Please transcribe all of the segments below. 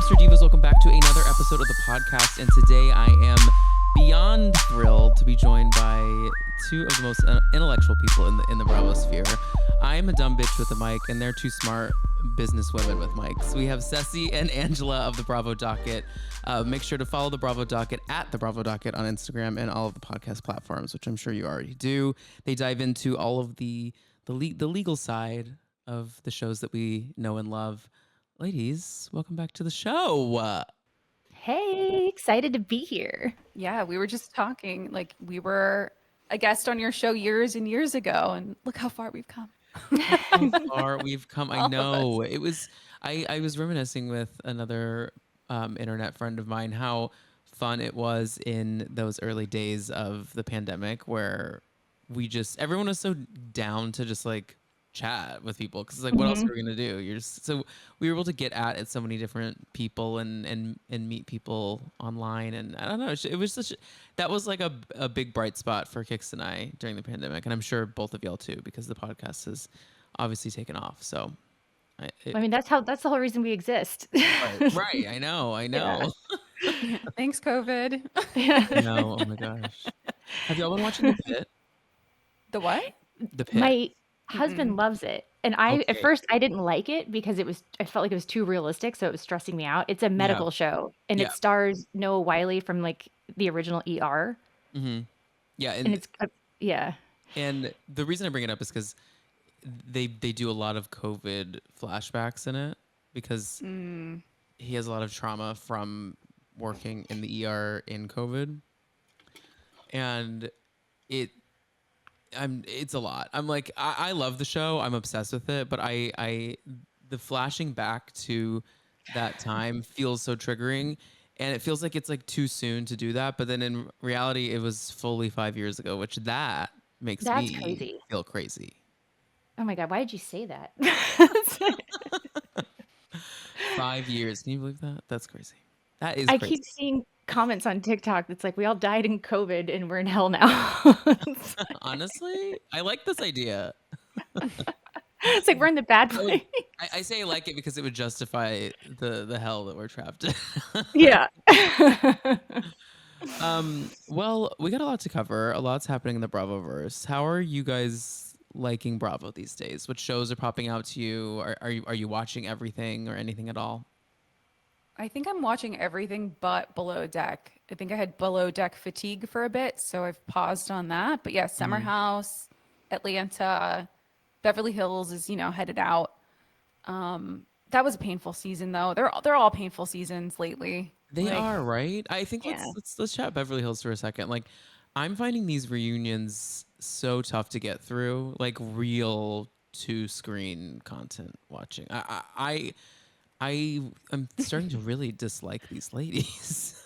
Dumpster Divas, welcome back to another episode of the podcast. And today I am beyond thrilled to be joined by two of the most intellectual people in the Bravo sphere. I'm a dumb bitch with a mic, and they're two smart business women with mics. We have Cesie and Angela of the Bravo Docket. Make sure to follow the Bravo Docket at the Bravo Docket on Instagram and all of the podcast platforms, which I'm sure you already do. They dive into all of the legal side of the shows that we know and love. Ladies, welcome back to the show. Hey, excited to be here. Yeah, we were just talking. Like, we were a guest on your show years and years ago, and look how far we've come. How far we've come. I All of know. It was I was reminiscing with another internet friend of mine how fun it was in those early days of the pandemic where everyone was so down to just like chat with people because it's like what else are we gonna do? So we were able to get at so many different people and meet people online, and I don't know, it was that was like a big bright spot for Kix and I during the pandemic, and I'm sure both of y'all too, because the podcast has obviously taken off. So I mean, that's the whole reason we exist. right. I know. Yeah. Thanks, COVID. No, oh my gosh. Have y'all been watching The Pit? The what? The Pit. My husband loves it. And at first I didn't like it because I felt like it was too realistic, so it was stressing me out. It's a medical show, and it stars Noah Wiley from like the original ER. Mm-hmm. Yeah, and it's And the reason I bring it up is because they do a lot of COVID flashbacks in it because he has a lot of trauma from working in the ER in COVID, and it's a lot. I'm like, I love the show. I'm obsessed with it, but the flashing back to that time feels so triggering, and it feels like it's like too soon to do that. But then in reality, it was fully 5 years ago, which makes me crazy. Feel crazy. Oh my God, why did you say that? 5 years. Can you believe that? That's crazy. That is I crazy. keep seeing comments on TikTok that's like, we all died in COVID and we're in hell now. Honestly, I like this idea. It's like we're in the bad place. I say I like it because it would justify the hell that we're trapped in. Yeah. Well, we got a lot to cover. A lot's happening in the Bravoverse. How are you guys liking Bravo these days? What shows are popping out to you? Are you watching everything or anything at all? I think I'm watching everything but Below Deck. I think I had Below Deck fatigue for a bit, so I've paused on that. But yeah, Summer House, Atlanta, Beverly Hills is, headed out. That was a painful season though. They're all painful seasons lately. They are, right? I think let's chat Beverly Hills for a second. Like, I'm finding these reunions so tough to get through, like real two-screen content watching. I'm starting to really dislike these ladies.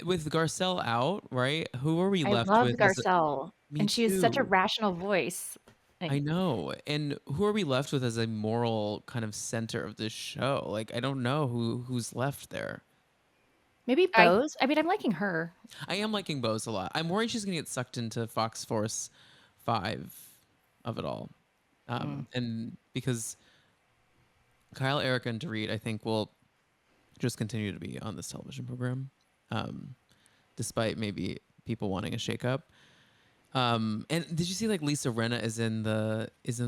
With Garcelle out, right? Who are we left with? I love Garcelle, and she is such a rational voice. I know. And who are we left with as a moral kind of center of this show? Like, I don't know who's left there. Maybe Bose. I mean, I'm liking her. I am liking Bose a lot. I'm worried she's going to get sucked into Fox Force 5 of it all. And because Kyle, Erika, and Dorit, I think, will just continue to be on this television program, despite maybe people wanting a shakeup. And did you see like Lisa Rinna is it's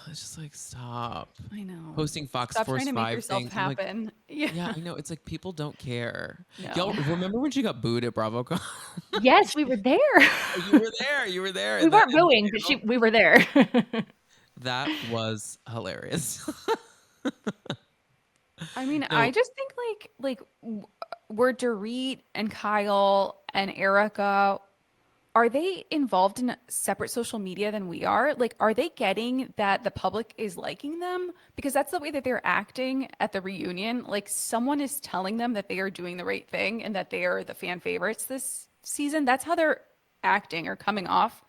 just like, stop. I know. Hosting Fox Stop Force trying to 5 make yourself things. happen. Like, yeah, I know. It's like people don't care. No. Y'all remember when she got booed at BravoCon? Yes, we were there. You were there. We weren't booing, but we were there. That was hilarious. I mean, I just think like were Dorit and Kyle and Erika, are they involved in separate social media than we are? Like, are they getting that the public is liking them? Because that's the way that they're acting at the reunion. Like, someone is telling them that they are doing the right thing and that they are the fan favorites this season. That's how they're acting or coming off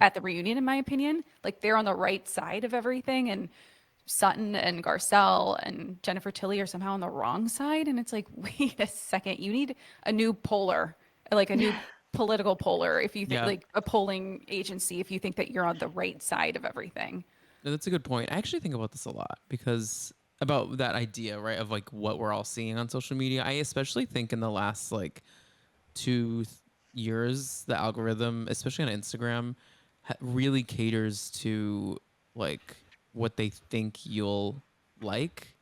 at the reunion, in my opinion. Like, they're on the right side of everything, and Sutton and Garcelle and Jennifer Tilly are somehow on the wrong side. And it's like, wait a second, you need a new poller, like a new political poller, if you think like a polling agency, if you think that you're on the right side of everything. No, that's a good point. I actually think about this a lot because about that idea, right, of like what we're all seeing on social media. I especially think in the last like 2 years, the algorithm, especially on Instagram, really caters to like what they think you'll like,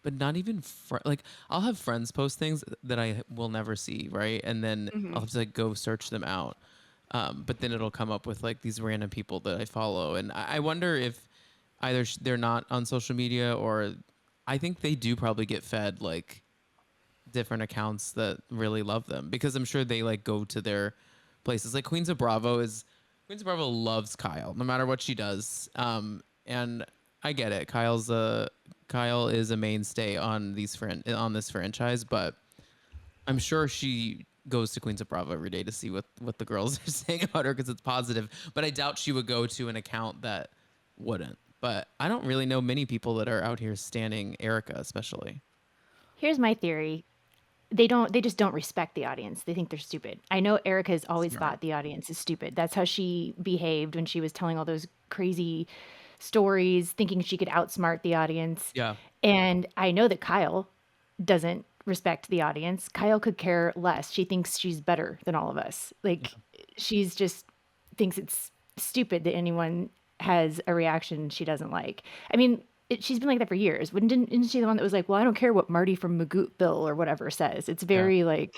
but not even like I'll have friends post things that I will never see, right? And then I'll have to like go search them out. But then it'll come up with like these random people that I follow, and I wonder if either they're not on social media, or I think they do probably get fed like different accounts that really love them, because I'm sure they like go to their places. Like Queens of Bravo loves Kyle no matter what she does. And I get it. Kyle is a mainstay on on this franchise, but I'm sure she goes to Queens of Bravo every day to see what the girls are saying about her, because it's positive. But I doubt she would go to an account that wouldn't. But I don't really know many people that are out here standing Erika, especially. Here's my theory. They just don't respect the audience. They think they're stupid. I know Erica has always Smart. thought the audience is stupid. That's how she behaved when she was telling all those crazy stories, thinking she could outsmart the audience. Yeah. And I know that Kyle doesn't respect the audience. Kyle could care less. She thinks she's better than all of us. Like, she's just thinks it's stupid that anyone has a reaction she doesn't like. I mean, she's been like that for years. Isn't she the one that was like, well, I don't care what Marty from Magootville or whatever says. It's very like,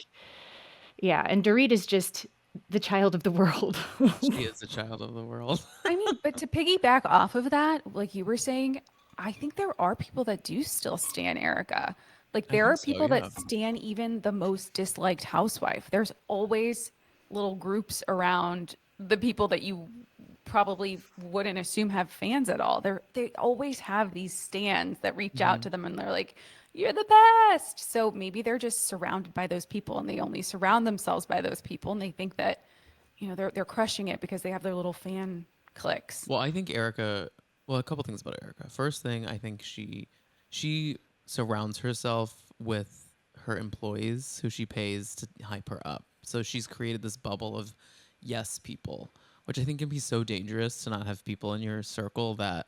yeah. And Dorit is just the child of the world. She is a child of the world. I mean, but to piggyback off of that, like you were saying, I think there are people that do still stan Erika. Like there are people that stan even the most disliked housewife. There's always little groups around the people that you probably wouldn't assume have fans at all. They always have these stans that reach out to them and they're like, "You're the best." So maybe they're just surrounded by those people and they only surround themselves by those people and they think that, you know, they're crushing it because they have their little fan cliques. Well, I think Erika. Well, a couple things about Erika. First thing, I think she surrounds herself with her employees who she pays to hype her up. So she's created this bubble of yes people, which I think can be so dangerous to not have people in your circle that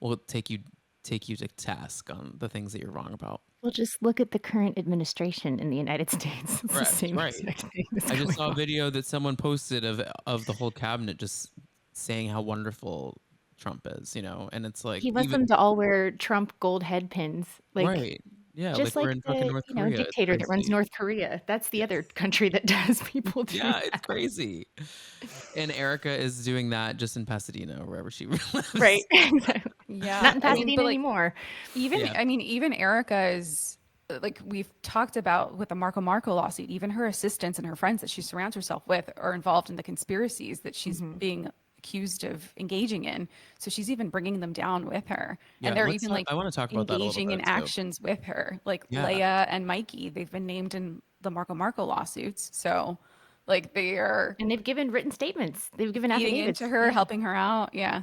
will take you to task on the things that you're wrong about. Well, just look at the current administration in the United States. It's the Correct, same right. exact thing that's I just going saw a on. video that someone posted of the whole cabinet just saying how wonderful Trump is, you know, and it's like He wants them to all wear Trump gold head pins, like right. Yeah, like just we're like in fucking the North Korea. It's dictator that runs crazy. North Korea. That's the other country that does people do Yeah, it's that. crazy. And Erika is doing that just in Pasadena or wherever she lives. Right. Exactly. Yeah. Not in I mean, Pasadena but like anymore. even Yeah. I mean, even Erica is like we've talked about with the Marco lawsuit, even her assistants and her friends that she surrounds herself with are involved in the conspiracies that she's being accused of engaging in. So she's even bringing them down with her. Yeah, And they're even like I want to talk about that a little engaging in bit too. actions with her. Like Yeah. Leia and Mikey, they've been named in the Marco lawsuits. So like they are And they've given written statements. They've given eating affidavits. into her, Yeah. helping her out. Yeah.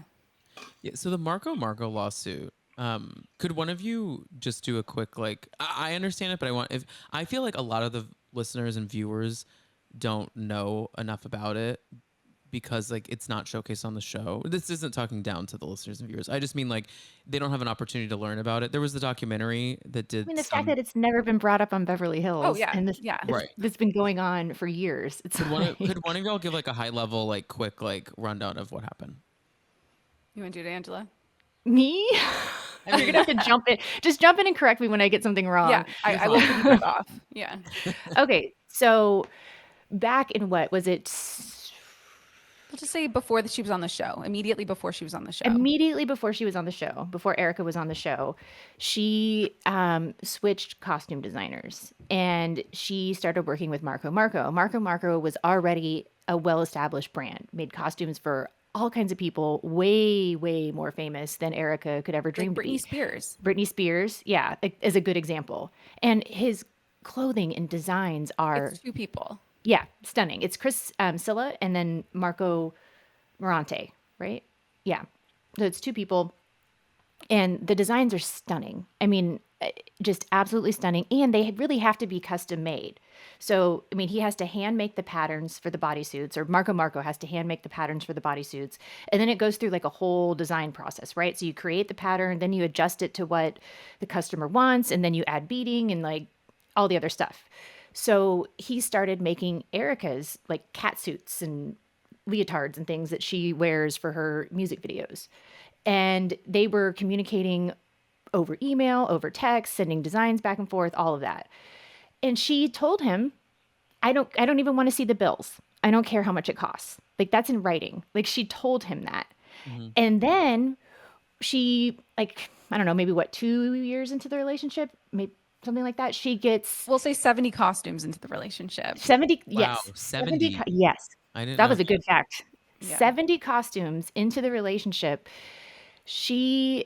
Yeah, so the Marco lawsuit, could one of you just do a quick like I understand it, but I feel like a lot of the listeners and viewers don't know enough about it because like it's not showcased on the show. This isn't talking down to the listeners and viewers. I just mean like they don't have an opportunity to learn about it. There was the documentary that I did mean, the fact that it's never been brought up on Beverly Hills. Oh, yeah. And this, Yeah. Right. It's been going on for years. It's Could like, one of y'all give like a high level, like quick, like rundown of what happened? You want to do it, Angela? me? You're gonna have to jump in. Just jump in and correct me when I get something wrong. Yeah, I will piggyback off. Yeah. Okay, so back in what was it? We'll just say before she was on the show, immediately before she was on the show. Immediately before she was on the show, before Erika was on the show, she switched costume designers and she started working with Marco. Marco was already a well-established brand, made costumes for all kinds of people, way, way more famous than Erika could ever dream Like to be. Britney Spears. Britney Spears, yeah, is a good example. And his clothing and designs are It's two people. yeah, stunning. It's Chris Silla and then Marco Morante, right? Yeah. So it's two people. And the designs are stunning. I mean, just absolutely stunning. And they really have to be custom made. So, I mean, he has to hand make the patterns for the bodysuits, or Marco has to hand make the patterns for the bodysuits. And then it goes through like a whole design process, right? So you create the pattern, then you adjust it to what the customer wants, and then you add beading and like all the other stuff. So he started making Erika's like cat suits and leotards and things that she wears for her music videos. And they were communicating over email, over text, sending designs back and forth, all of that. And she told him, I don't even want to see the bills. I don't care how much it costs. Like that's in writing. Like she told him that. And then she like, I don't know, maybe what, 2 years into the relationship, maybe something like that. She gets We'll say 70 costumes into the relationship. 70, Wow, yes. 70. Yes. I didn't That know was a that. good fact. Yeah. 70 costumes into the relationship. She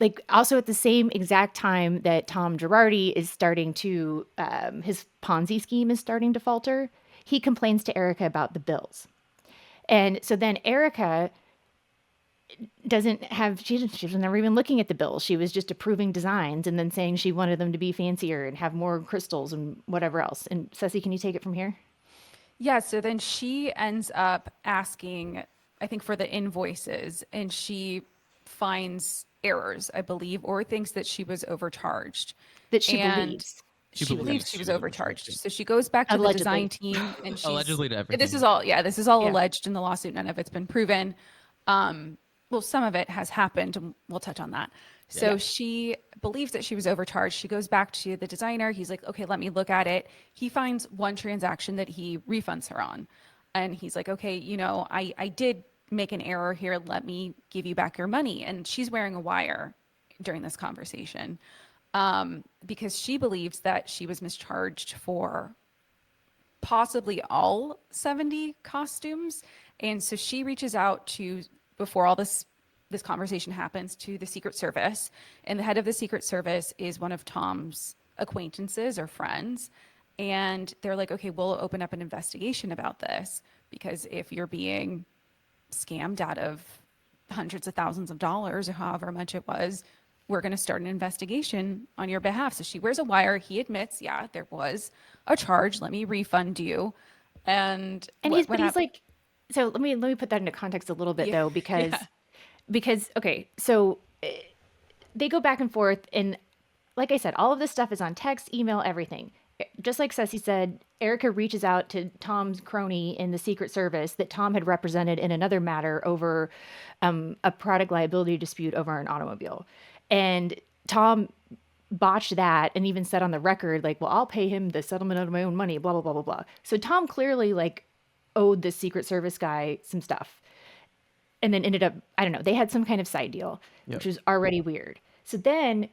like also at the same exact time that Tom Girardi is starting to his Ponzi scheme is starting to falter, he complains to Erika about the bills. And so then Erika she was never even looking at the bills. She was just approving designs and then saying she wanted them to be fancier and have more crystals and whatever else. And Cesie, can you take it from here? Yeah, so then she ends up asking, I think, for the invoices, and she finds errors, I believe, or thinks that she was overcharged. That she And believes. she believes she was overcharged. yeah. So she goes back to the design Allegedly. team and Allegedly to everything. this is all, yeah, this is all Yeah. alleged in the lawsuit. None of it's been proven. Well, some of it has happened, and we'll touch on that. So she believes that she was overcharged. She goes back to the designer. He's like, okay, let me look at it. He finds one transaction that he refunds her on. And he's like, okay, I did make an error here. Let me give you back your money. And she's wearing a wire during this conversation because she believes that she was mischarged for possibly all 70 costumes. And so she reaches out to, before all this conversation happens, to the Secret Service. And the head of the Secret Service is one of Tom's acquaintances or friends. And they're like, okay, we'll open up an investigation about this, because if you're being scammed out of hundreds of thousands of dollars or however much it was, we're going to start an investigation on your behalf. So she wears a wire. He admits, yeah, there was a charge. Let me refund you. And He's like, so let me put that into context a little bit though, because okay, so they go back and forth, and like I said, all of this stuff is on text, email, everything. Just like Cesie said, Erika reaches out to Tom's crony in the Secret Service that Tom had represented in another matter over a product liability dispute over an automobile. And Tom botched that and even said on the record, like, well, I'll pay him the settlement out of my own money, blah, blah, blah, blah, blah. So Tom clearly like owed the Secret Service guy some stuff. And then ended up, I don't know, they had some kind of side deal, which was already weird. So then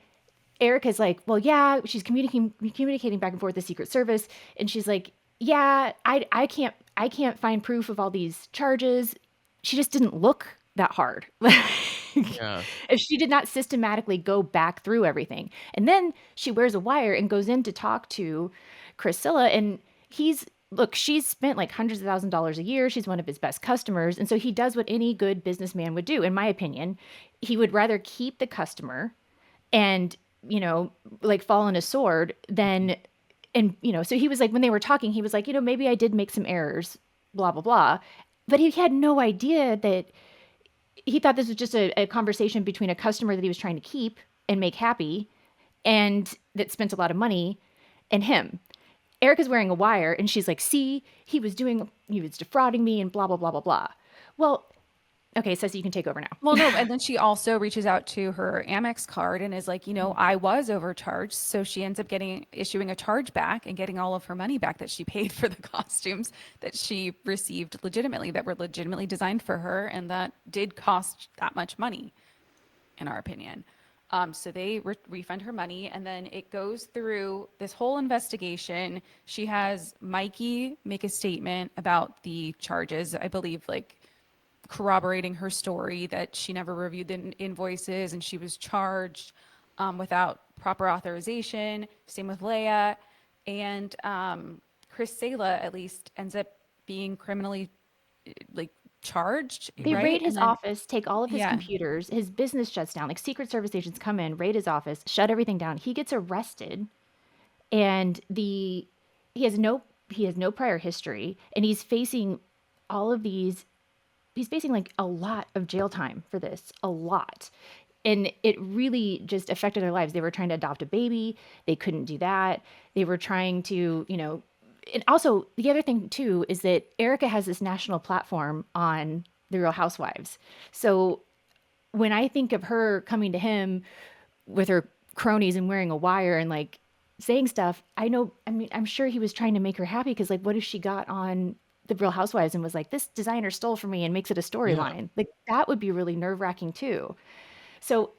Erica's like, well, yeah, she's communicating back and forth with the Secret Service. And she's like, yeah, I can't find proof of all these charges. She just didn't look that hard. If she did not systematically go back through everything. And then she wears a wire and goes in to talk to Priscilla, and she's spent like hundreds of $1,000s a year. She's one of his best customers. And so he does what any good businessman would do. In my opinion, he would rather keep the customer and, like fall on a sword than, and, so he was like, when they were talking, he was like, maybe I did make some errors, blah, blah, blah. But he had no idea that he thought this was just a conversation between a customer that he was trying to keep and make happy and that spent a lot of money, and him. Erika's wearing a wire, and she's like, see, he was defrauding me and blah, blah, blah, blah, blah. Well, okay, Cesie, you can take over now. Well, no, and then she also reaches out to her Amex card and is like, I was overcharged. So she ends up issuing a charge back and getting all of her money back that she paid for the costumes that she received legitimately, that were legitimately designed for her, and that did cost that much money, in our opinion. So they refund her money, and then it goes through this whole investigation. She has Mikey make a statement about the charges, I believe, like corroborating her story that she never reviewed the invoices and she was charged without proper authorization. Same with Leia. And Chris Sala, at least, ends up being criminally, like, charged, They right? raid And his then office, take all of his yeah. computers, his business shuts down. Like Secret Service agents come in, raid his office, shut everything down. He gets arrested, and he has no prior history, and he's facing all of these. He's facing like a lot of jail time for this, a lot. And it really just affected their lives. They were trying to adopt a baby. They couldn't do that. They were trying to, and also the other thing too is that Erika has this national platform on the Real Housewives. So when I think of her coming to him with her cronies and wearing a wire and like saying stuff, I'm sure he was trying to make her happy because like, what if she got on the Real Housewives and was like, this designer stole from me and makes it a Yeah. storyline? Like that would be really nerve wracking too. So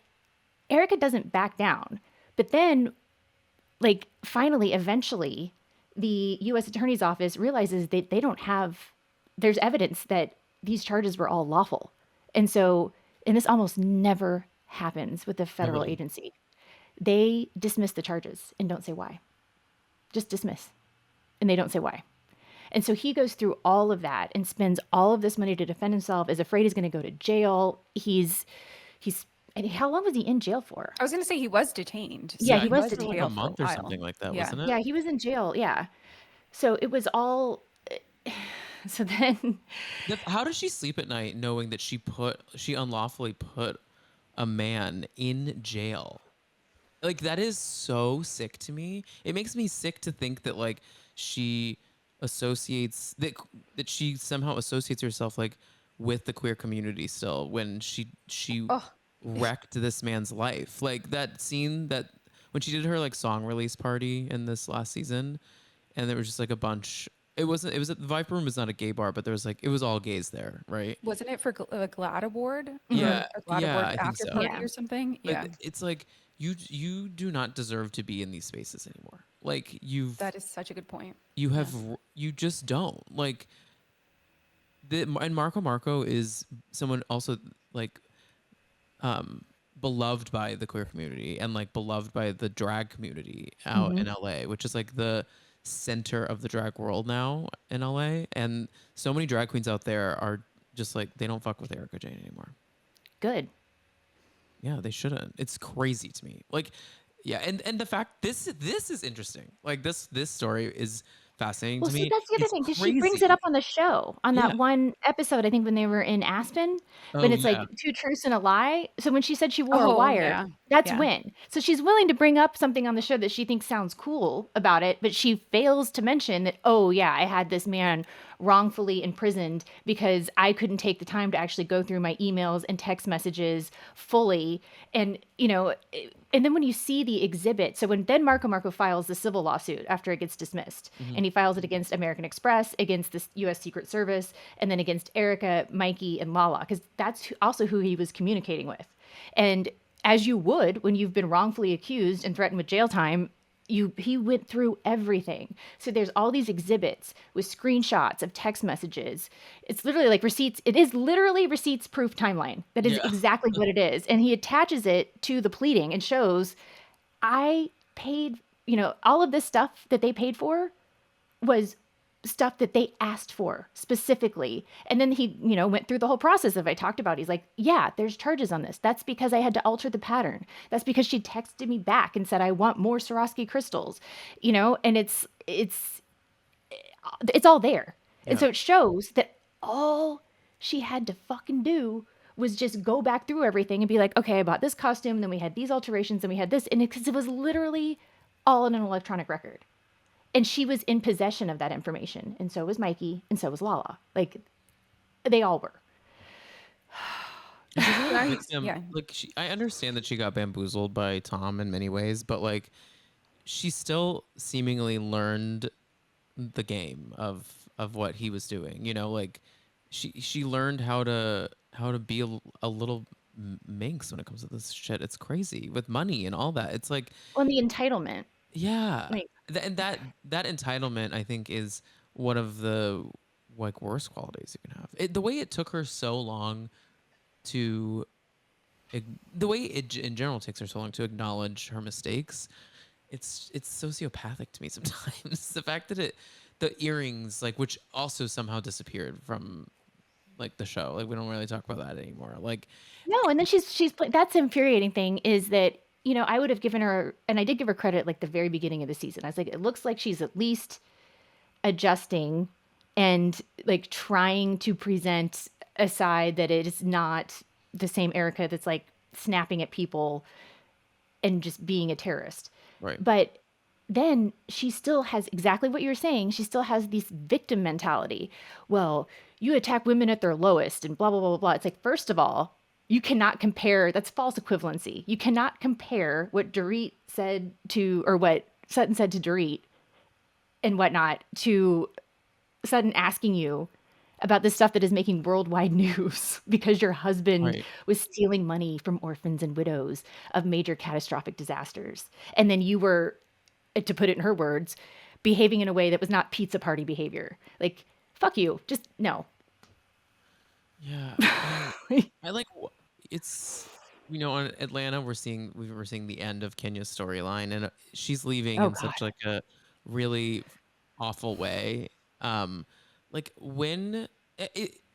Erika doesn't back down. But then, like, finally, eventually, the U.S. Attorney's Office realizes that there's evidence that these charges were all lawful. And so, and this almost never happens with a federal Really. agency. They dismiss the charges and don't say why. Just dismiss. And they don't say why. And so he goes through all of that and spends all of this money to defend himself, is afraid he's going to go to jail. He's and how long was he in jail for? I was going to say he was detained. Yeah, So he he was was For in like detained. a jail for a month or while. something like that, Yeah. wasn't it? Yeah, he was in jail. Yeah. So it was all. So then, How does she sleep at night knowing that she unlawfully put a man in jail? Like that is so sick to me. It makes me sick to think that like she associates that she somehow associates herself like with the queer community still when she Oh, wrecked this man's life. Like that scene that when she did her like song release party in this last season, and there was just like a bunch. It was the Viper Room is not a gay bar, but there was like it was all gays there, right? wasn't it for a Glad Award mhm, or Yeah, a Glad yeah, Award I think after so. party yeah, or something? But Yeah, it's like you do not deserve to be in these spaces anymore. Like that is such a good point. you Yeah. have you just don't like and Marco is someone also like um beloved by the queer community and like beloved by the drag community out hmm in LA, which is like the center of the drag world now in LA. And so many drag queens out there are just like they don't fuck with Erika Jane anymore. good. Yeah, they shouldn't. It's crazy to me. Like, yeah, and the fact this is interesting. Like this story is fascinating Well, to see, me. that's the other It's thing because she brings it crazy. up on the show on Yeah. that one episode. I think when they were in Aspen, when Oh it's like yeah. two truths and a lie. So when she said she wore a Oh wire, yeah, that's yeah. when. So she's willing to bring up something on the show that she thinks sounds cool about it, but she fails to mention that, oh yeah, I had this man wrongfully imprisoned because I couldn't take the time to actually go through my emails and text messages fully. And and then when you see the exhibit, so when then Marco files the civil lawsuit after it gets dismissed, Hmm. and he files it against American Express, against the U.S. Secret Service, and then against Erika, Mikey, and Lala, because that's also who he was communicating with. And as you would when you've been wrongfully accused and threatened with jail time, he went through everything. So there's all these exhibits with screenshots of text messages. It's literally like receipts. It is literally receipts proof timeline. That is Yeah. exactly what it is. And he attaches it to the pleading and shows I paid, all of this stuff that they paid for was stuff that they asked for specifically. And then he, went through the whole process of I talked about. He's like, yeah, there's charges on this. That's because I had to alter the pattern. That's because she texted me back and said, I want more Swarovski crystals, and it's all there. And Yeah. so it shows that all she had to fucking do was just go back through everything and be like, okay, I bought this costume, then we had these alterations, and we had this. And because it was literally all in an electronic record. And she was in possession of that information. And so was Mikey, and so was Lala. Like, they all were. And she's not a I, victim. yeah. Like I understand that she got bamboozled by Tom in many ways, but like she still seemingly learned the game of what he was doing. Like she learned how to be a little minx when it comes to this shit. It's crazy with money and all that. It's like On the entitlement. yeah, Like, and that entitlement I think is one of the like worst qualities you can have. The way it took her so long to the way it in general takes her so long to acknowledge her mistakes, it's sociopathic to me sometimes. The fact that the earrings like which also somehow disappeared from like the show. Like we don't really talk about that anymore. Like No, and then that's the infuriating thing is that, I would have given her, and I did give her credit like the very beginning of the season. I was like, it looks like she's at least adjusting and like trying to present a side that it is not the same Erika that's like snapping at people and just being a terrorist. right, But then she still has exactly what you're saying. She still has this victim mentality. Well, you attack women at their lowest and blah, blah, blah, blah, blah. It's like, first of all, you cannot compare. That's false equivalency. You cannot compare what Dorit said to, or what Sutton said to Dorit and whatnot, to Sutton asking you about this stuff that is making worldwide news because your husband right. was stealing money from orphans and widows of major catastrophic disasters. And then you were, to put it in her words, behaving in a way that was not pizza party behavior. Like, fuck you. Just no. Yeah, I like it's on Atlanta we're seeing the end of Kenya's storyline, and she's leaving Oh in God. such like a really awful way. Like when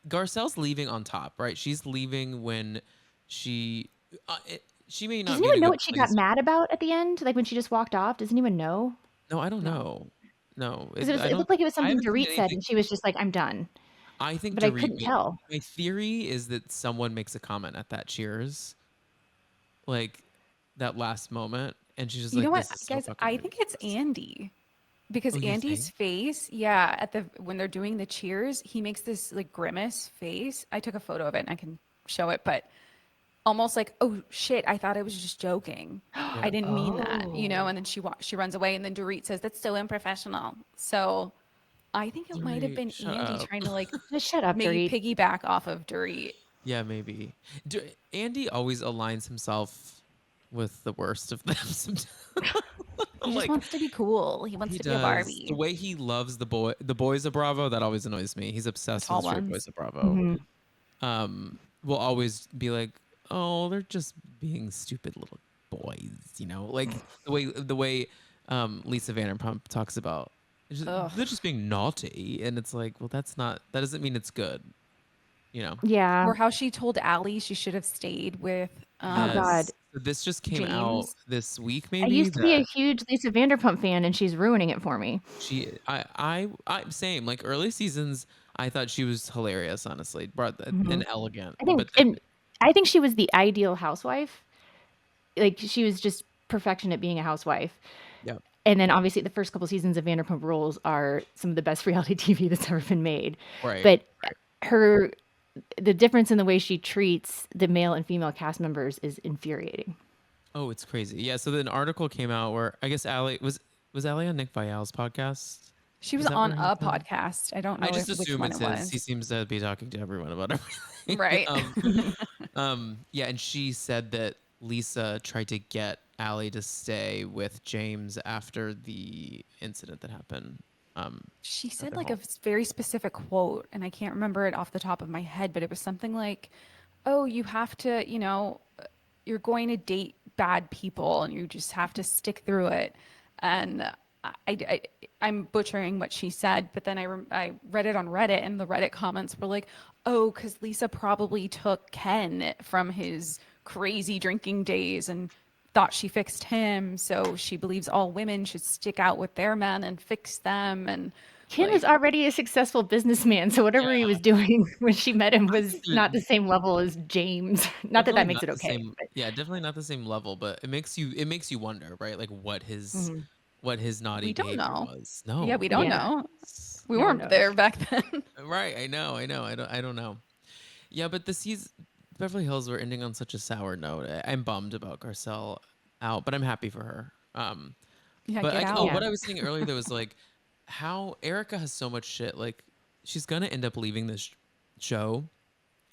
Garcelle's leaving on top, right? She's leaving when she she may Does not be in anyone a know good what she got place. mad about at the end? Like when she just walked off? Does anyone know? No, I don't No. know. No, Because I it don't. looked like it was I something haven't seen Dorit said, anything. and she was just like, "I'm done," I think but I Dorit. couldn't tell. My theory is that someone makes a comment at that Cheers, like that last moment, and she's just You know like, what, "This is so guys? fucking I think it's ridiculous." Andy. Because Oh, you Andy's think? face, yeah, at the when they're doing the cheers, he makes this like grimace face. I took a photo of it and I can show it, but almost like, oh shit, I thought I was just joking. I Yeah. didn't mean that, Oh. and then she runs away, and then Dorit says that's so unprofessional. So I think it might have Dorit, been shut Andy up. trying to like Just shut up, maybe Dorit. piggyback off of Dorit. Yeah, maybe. Andy always aligns himself with the worst of them. Sometimes. He just Like wants to be cool. He wants he to be a does. The Barbie, way he loves the boys of Bravo, that always annoys me. He's the obsessed with tall the straight ones. boys of Bravo. Mhm. Will always be like, oh, they're just being stupid little boys, like the way Lisa Vanderpump talks about Ugh. they're just being naughty, and it's like, well, that doesn't mean it's good, you know. Yeah. Or how she told Allie she should have stayed with Oh God. Yes. So this just came out James. this week, I maybe, used to be a that huge Lisa Vanderpump fan, and she's ruining it for me. I same, like early seasons, I thought she was hilarious, honestly, brought Mhm. and elegant, I think, but then and I think she was the ideal housewife. Like she was just perfection at being a housewife. yeah, And then obviously the first couple seasons of Vanderpump Rules are some of the best reality TV that's ever been made. right. But her the difference in the way she treats the male and female cast members is infuriating. Oh, it's crazy. Yeah. So an article came out where I guess Allie was Allie on Nick Vial's podcast. She was Is that on where a happened? podcast. I don't I know just if which assume one it's it his. He was. seems to be talking to everyone about everything. Right. Yeah, and she said that Lisa tried to get Allie to stay with James after the incident that happened. She At said their like a home. very specific quote, and I can't remember it off the top of my head, but it was something like, "Oh, you have to, you're going to date bad people, and you just have to stick through it." And I'm butchering what she said, but then I read it on Reddit, and the Reddit comments were like, "Oh, because Lisa probably took Ken from his crazy drinking days and thought she fixed him, so she believes all women should stick out with their men and fix them." And Ken was like, already a successful businessman, so Yeah, whatever he was doing when she met him I think was not the same level as James. Not that definitely that makes not it the okay, same. but Yeah, definitely not the same level, but it makes you wonder, right? Like Mhm. what his naughty we don't behavior know. was. Yeah, No, we don't nobody yeah, know. knows. We no one weren't there knows. back then. Right, I know. I don't know. Yeah, but the season Beverly Hills were ending on such a sour note. I'm bummed about Garcelle out, but I'm happy for her. Yeah, But get Yeah. what out. I was saying earlier, there was like how Erica has so much shit. Like she's gonna end up leaving this show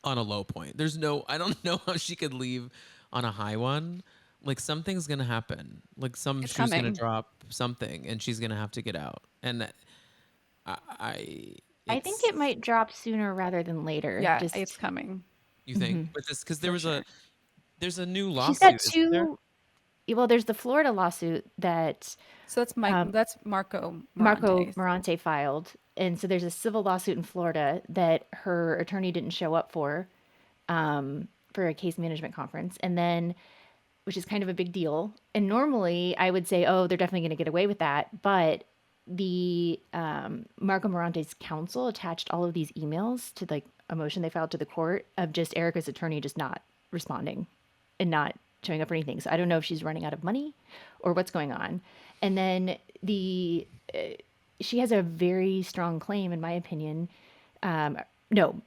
on a low point. I don't know how she could leave on a high one. Like something's gonna happen. Like some It's shoe's gonna coming. drop something, and she's gonna have to get out. And I I think it's it might drop sooner rather than later. Yeah, it's Just coming you think mhm. with this because for sure. there's a new She's got lawsuit, isn't there? two well, there's the Florida lawsuit that So that's Marco Marco Morantes. Morante filed. And so there's a civil lawsuit in Florida that her attorney didn't show up for a case management conference. And then, which is kind of a big deal. And normally I would say, oh, they're definitely going to get away with that. But the Marco Morante's counsel attached all of these emails to like a motion they filed to the court of just Erika's attorney just not responding and not showing up for anything. So I don't know if she's running out of money or what's going on. And then she has a very strong claim, in my opinion. No,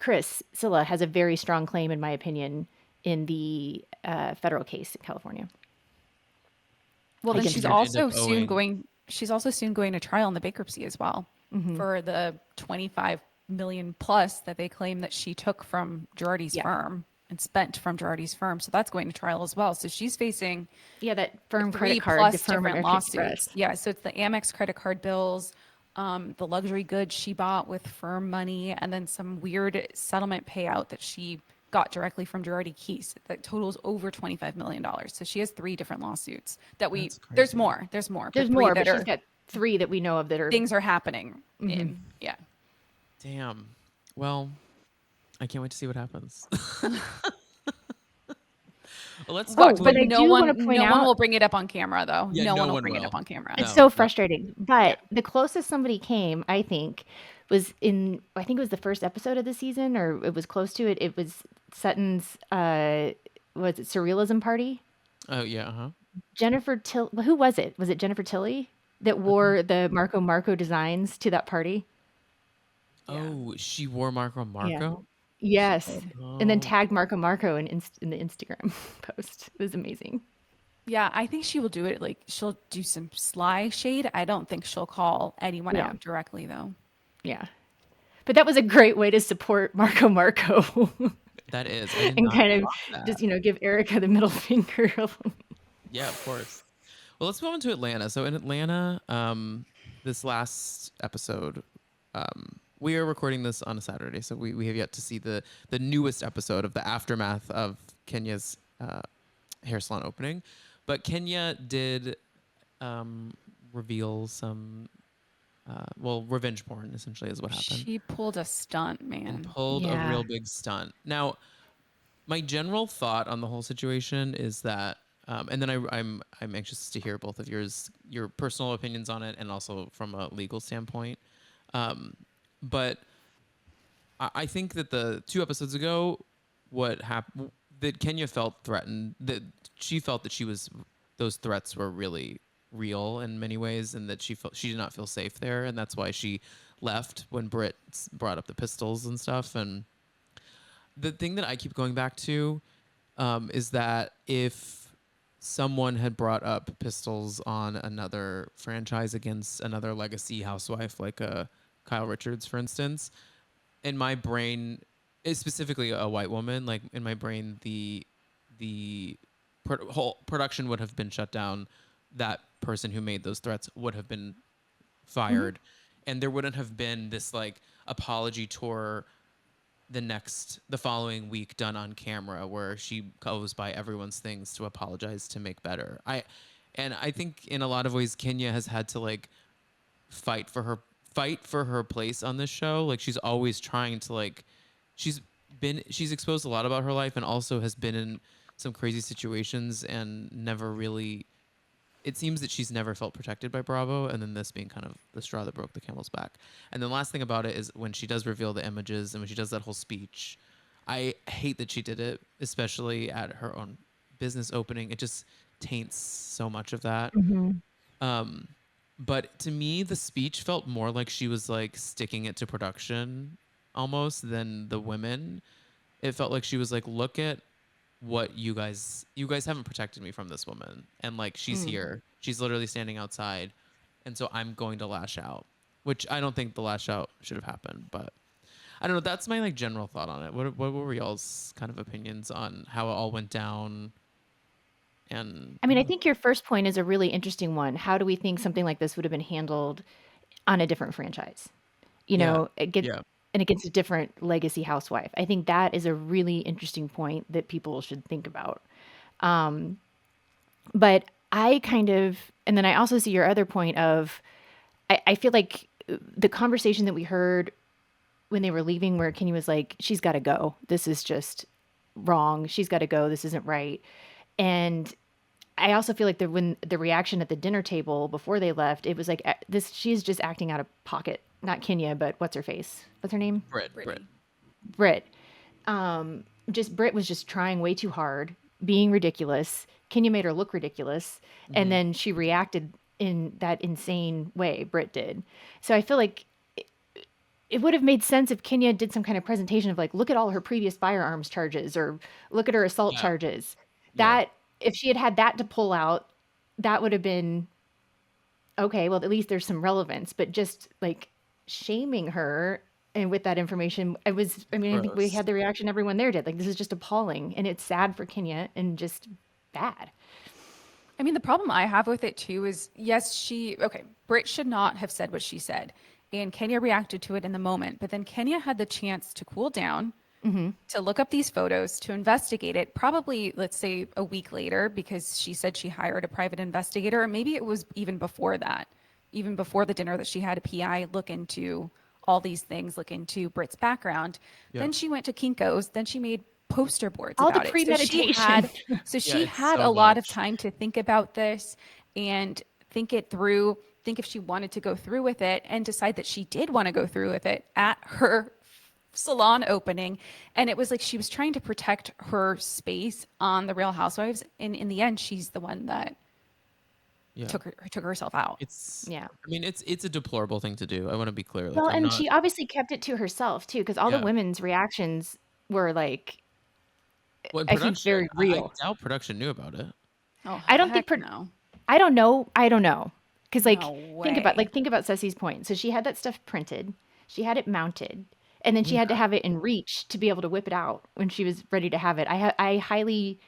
Chris Silla has a very strong claim, in my opinion, in the federal case in California. Well, then Against she's her. also End up soon owing. going. She's also soon going to trial in the bankruptcy as well for the 25 million plus that they claim that she took from Girardi's Yeah. firm and spent from Girardi's firm. So that's going to trial as well. So she's facing Yeah, that firm 3 credit card, the plus firm different American lawsuits. Express. Yeah, so it's the Amex credit card bills, the luxury goods she bought with firm money, and then some weird settlement payout that she got directly from Girardi Keese that totals over $25 million. So she has 3 different lawsuits that That's there's crazy. more, There's but 3 more, that but she's are got 3 that we know of that are. things are happening in. Yeah. Damn. Well, I can't wait to see what happens. Well, let's Oh, talk but I about. do want to point no one out will bring it up on camera though. Yeah, No no one will one bring it will. up on camera. it's No, so no. frustrating. But the closest somebody came, I think, was in, I think it was the first episode of the season, or it was close to it. It was Sutton's, was it Surrealism Party? Oh yeah. Uh huh. Jennifer Till, who was it? Was it Jennifer Tilly that wore the Marco designs to that party? Oh, she wore Marco Yeah. Marco. Yes. And then Oh, tagged Marco in the Instagram post. It was amazing. Yeah, I think she will do it. Like she'll do some sly shade. I don't think she'll call anyone Yeah. out directly though. Yeah. But that was a great way to support Marco that is. I did and not kind of clock that. just, give Erika the middle finger. Yeah, of course. Well, let's move on to Atlanta. So in Atlanta, this last episode, we are recording this on a Saturday, so we have yet to see the newest episode of the aftermath of Kenya's hair salon opening. But Kenya did reveal some, revenge porn essentially is what happened. She pulled a stunt, man. And pulled a Yeah. real big stunt. Now, my general thought on the whole situation is that, and then I'm anxious to hear both of your personal opinions on it, and also from a legal standpoint. But I think that the 2 episodes ago, what happened, that Kenya felt threatened, that she felt that those threats were really real in many ways, and that she did not feel safe there, and that's why she left when Britt brought up the pistols and stuff. And the thing that I keep going back to is that if someone had brought up pistols on another franchise against another legacy housewife, like Kyle Richards, for instance, in my brain, specifically a white woman, like in my brain, the whole production would have been shut down. That person who made those threats would have been fired, and there wouldn't have been this like apology tour the following week done on camera where she goes by everyone's things to apologize to make better. I think in a lot of ways Kenya has had to like fight for her place on this show. Like she's always trying to like she's exposed a lot about her life, and also has been in some crazy situations and never really, it seems that she's never felt protected by Bravo, and then this being kind of the straw that broke the camel's back. And the last thing about it is when she does reveal the images and when she does that whole speech, I hate that she did it, especially at her own business opening. It just taints so much of that. But to me, the speech felt more like she was like sticking it to production almost than the women. It felt like she was like, look at what you guys haven't protected me from this woman, and like she's here, she's literally standing outside, and so I'm going to lash out, which I don't think the lash out should have happened. But I don't know, that's my like general thought on it. What were y'all's kind of opinions on how it all went down? And I mean, I think your first point is a really interesting one. How do we think something like this would have been handled on a different franchise? Yeah. And against a different legacy housewife. I think that is a really interesting point that people should think about. But and then I also see your other point of, I feel like the conversation that we heard when they were leaving, where Kenya was like, she's got to go. This is just wrong. She's got to go. This isn't right. And I also feel like when the reaction at the dinner table before they left, it was like she's just acting out of pocket. Not Kenya, but what's her face? What's her name? Brit. Brittany. Brit. Just Brit was just trying way too hard, being ridiculous. Kenya made her look ridiculous, and then she reacted in that insane way. Brit did. So I feel like it would have made sense if Kenya did some kind of presentation of like, look at all her previous firearms charges or look at her assault Yeah. charges. Yeah. That if she had had that to pull out, that would have been okay. Well, at least there's some relevance. But just like shaming her and with that information, I think we Gross. had the reaction everyone there did. Like, this is just appalling, and it's sad for Kenya and just bad. I mean, the problem I have with it too is, yes, Britt should not have said what she said. And Kenya reacted to it in the moment. But then Kenya had the chance to cool down, to look up these photos, to investigate it, probably, let's say, a week later, because she said she hired a private investigator. Or maybe it was even before that, even before the dinner, that she had a PI look into all these things, look into Britt's background. Yeah. Then she went to Kinko's. Then she made poster boards All the about it. premeditation. So she it's had so a lot of much. time to think about this and think it through, think if she wanted to go through with it, and decide that she did want to go through with it at her salon opening. And it was like she was trying to protect her space on the Real Housewives, and in the end she's the one that Yeah. took herself out. It's Yeah. I mean, it's a deplorable thing to do. I want to be clear. Like, Well, I'm and not. she obviously kept it to herself too, because all the Yeah. women's reactions were like, Well, in I think production, very I real. doubt production knew about it. Oh, I don't think heck no. I don't know. Because like No think about way. Cecie's point. So she had that stuff printed, she had it mounted, and then she had to have it in reach to be able to whip it out when she was ready to have it. I highly,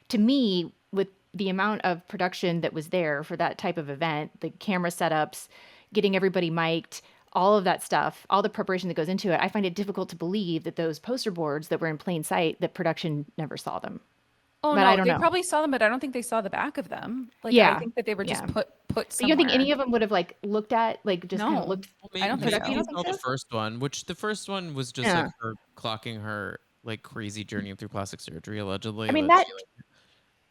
to me, with the amount of production that was there for that type of event, the camera setups, getting everybody mic'd, all of that stuff, all the preparation that goes into it, I find it difficult to believe that those poster boards that were in plain sight, that production never saw them. Oh But I no, don't they know. probably saw them, but I don't think they saw the back of them. Like, I Yeah. think that they were just Yeah. put But you don't think somewhere. any of them would have like looked at, like just kind of No, looked Well, I don't think maybe so. production? you You don't saw think the so? first one, which the first one was just Yeah. like her clocking her like crazy journey through plastic surgery, allegedly. I mean, that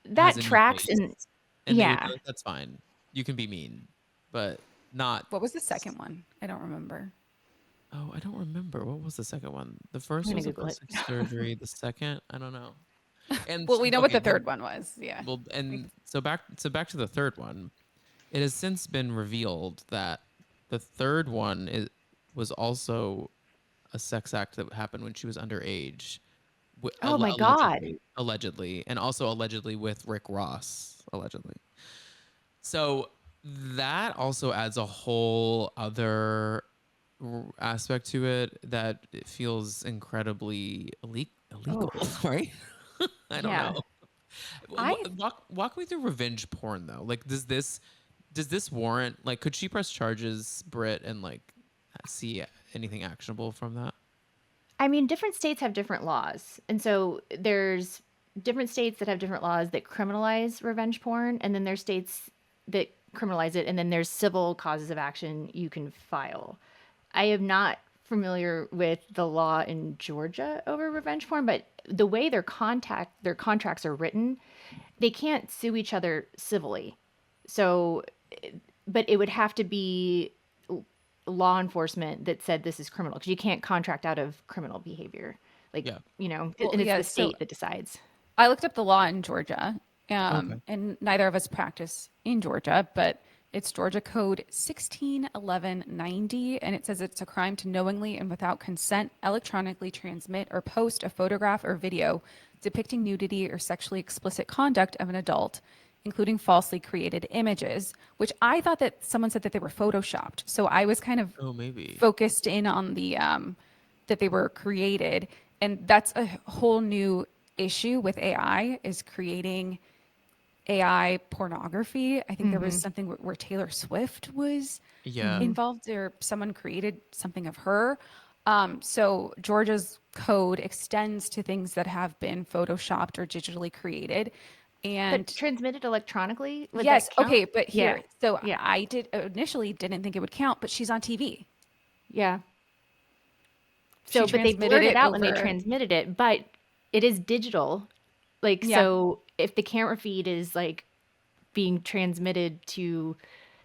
that she that has a new tracks, face. and And yeah. that's fine. You can be mean, but not. What was the second one? I don't remember. Oh, I don't remember. What was the second one? The first I'm was gonna a Google it. plastic surgery. The second, I don't know. And Well, we know what okay, the third one was. Yeah. well, and so back to the third one. It has since been revealed that the third one was also a sex act that happened when she was underage. Oh my God. Allegedly, and also allegedly with Rick Ross, allegedly. So that also adds a whole other aspect to it that it feels incredibly illegal, right? I don't Yeah. know. I Walk me through revenge porn though. Like, does this warrant, like, could she press charges, Britt, and like see anything actionable from that? I mean, different states have different laws. And so there's different states that have different laws that criminalize revenge porn, and then there's states that criminalize it, and then there's civil causes of action you can file. I am not familiar with the law in Georgia over revenge porn, but the way their contracts are written, they can't sue each other civilly. So, but it would have to be law enforcement that said this is criminal, because you can't contract out of criminal behavior. Like, Yeah. Well, and it's yeah, the so state that decides. I looked up the law in Georgia, Okay. and neither of us practice in Georgia, but it's Georgia Code 161190, and it says it's a crime to knowingly and without consent electronically transmit or post a photograph or video depicting nudity or sexually explicit conduct of an adult, including falsely created images, which I thought that someone said that they were photoshopped. So I was kind of Oh, maybe. focused in on the that they were created, and that's a whole new issue with AI, is creating AI pornography. I think there was something where Taylor Swift was Yeah. involved, or someone created something of her. So Georgia's code extends to things that have been photoshopped or digitally created. And But transmitted electronically, would yes, that count? okay, but Yeah. here, so Yeah. I initially didn't think it would count, but she's on TV. Yeah. She So, but they transmitted blurred it it out when they over. transmitted it, but it is digital. Like, Yeah. so if the camera feed is like being transmitted to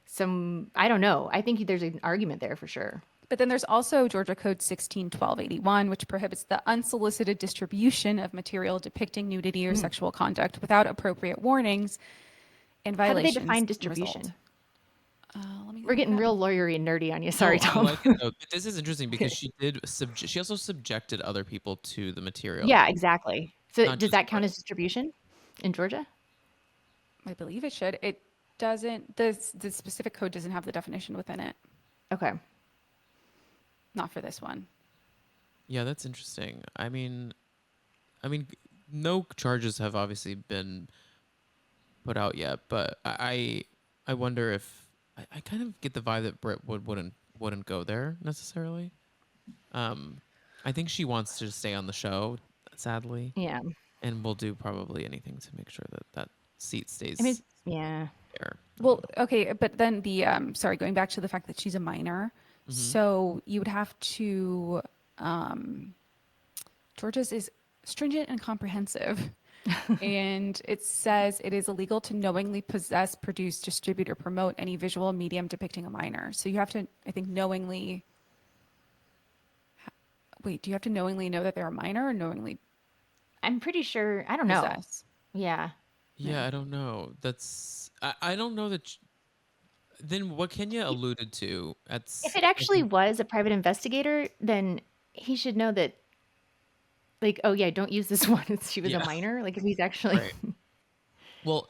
some, I don't know. I think there's an argument there for sure. But then there's also Georgia Code 161281, which prohibits the unsolicited distribution of material depicting nudity or sexual conduct without appropriate warnings, and How do they violations define can distribution? result. Let me We're look getting that real up. lawyery and nerdy on you. No, Sorry, I Tom. like it though. But this is interesting because she did she also subjected other people to the material, Yeah, exactly. So not does just that count Brit. as distribution in Georgia? I believe it should. It doesn't. The specific code doesn't have the definition within it. Okay. Not for this one. Yeah, that's interesting. I mean, no charges have obviously been put out yet, but I wonder if I kind of get the vibe that Brit wouldn't go there necessarily. I think she wants to stay on the show, sadly, Yeah. and will do probably anything to make sure that that seat stays I mean, yeah. there. Well, okay, but then the sorry, going back to the fact that she's a minor, so you would have to Georgia's is stringent and comprehensive. And it says it is illegal to knowingly possess, produce, distribute, or promote any visual medium depicting a minor. So you have to, I think, knowingly. Wait, do you have to knowingly know that they're a minor or knowingly I'm pretty sure. I don't know. possess? Yeah. Yeah, I don't know. I don't know that. Then what Kenya alluded to If it actually was a private investigator, then he should know that, like, oh yeah, don't use this one. She was a Yeah. minor. Like, if he's actually. Right. Well,